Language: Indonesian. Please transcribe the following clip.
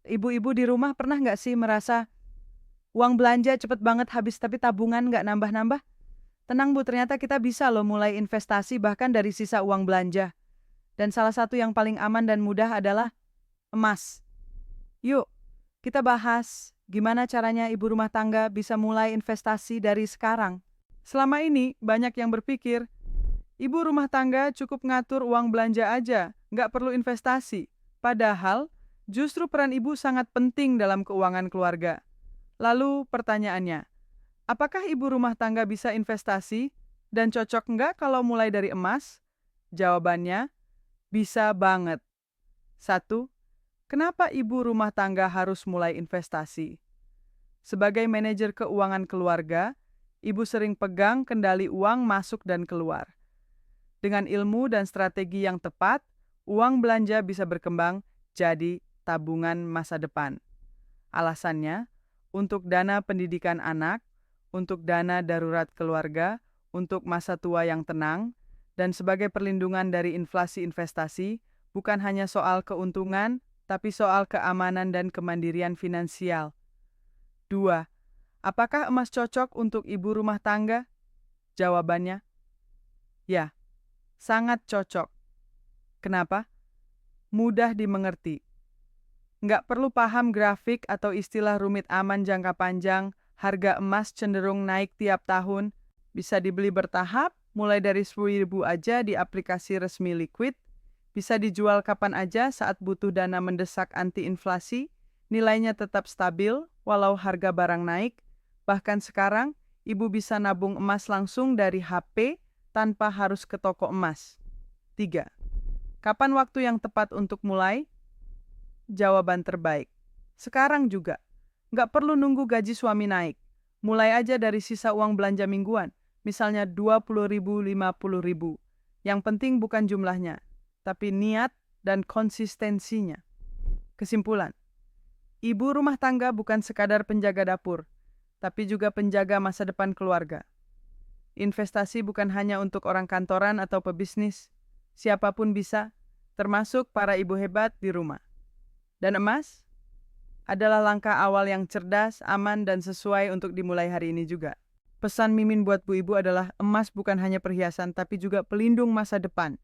Ibu-ibu di rumah pernah nggak sih merasa uang belanja cepet banget habis tapi tabungan nggak nambah-nambah? Tenang Bu, ternyata kita bisa loh mulai investasi bahkan dari sisa uang belanja. Dan salah satu yang paling aman dan mudah adalah emas. Yuk, kita bahas gimana caranya ibu rumah tangga bisa mulai investasi dari sekarang. Selama ini banyak yang berpikir, ibu rumah tangga cukup ngatur uang belanja aja, nggak perlu investasi. Padahal, justru peran ibu sangat penting dalam keuangan keluarga. Lalu pertanyaannya, apakah ibu rumah tangga bisa investasi dan cocok nggak kalau mulai dari emas? Jawabannya, bisa banget. Satu, kenapa ibu rumah tangga harus mulai investasi? Sebagai manajer keuangan keluarga, ibu sering pegang kendali uang masuk dan keluar. Dengan ilmu dan strategi yang tepat, uang belanja bisa berkembang jadi tabungan masa depan. Alasannya, untuk dana pendidikan anak, untuk dana darurat keluarga, untuk masa tua yang tenang, dan sebagai perlindungan dari inflasi investasi, bukan hanya soal keuntungan, tapi soal keamanan dan kemandirian finansial. 2. Apakah emas cocok untuk ibu rumah tangga? Jawabannya, ya, sangat cocok. Kenapa? Mudah dimengerti. Nggak perlu paham grafik atau istilah rumit aman jangka panjang, harga emas cenderung naik tiap tahun, bisa dibeli bertahap, mulai dari 10.000 aja di aplikasi resmi Liquid, bisa dijual kapan aja saat butuh dana mendesak anti-inflasi, nilainya tetap stabil walau harga barang naik, bahkan sekarang ibu bisa nabung emas langsung dari HP tanpa harus ke toko emas. 3. Kapan waktu yang tepat untuk mulai? Jawaban terbaik. Sekarang juga. Nggak perlu nunggu gaji suami naik. Mulai aja dari sisa uang belanja mingguan. Misalnya 20.000, 50.000. Yang penting bukan jumlahnya, tapi niat dan konsistensinya. Kesimpulan. Ibu rumah tangga bukan sekadar penjaga dapur, tapi juga penjaga masa depan keluarga. Investasi bukan hanya untuk orang kantoran atau pebisnis. Siapapun bisa, termasuk para ibu hebat di rumah. Dan emas adalah langkah awal yang cerdas, aman, dan sesuai untuk dimulai hari ini juga. Pesan Mimin buat bu ibu adalah emas bukan hanya perhiasan, tapi juga pelindung masa depan.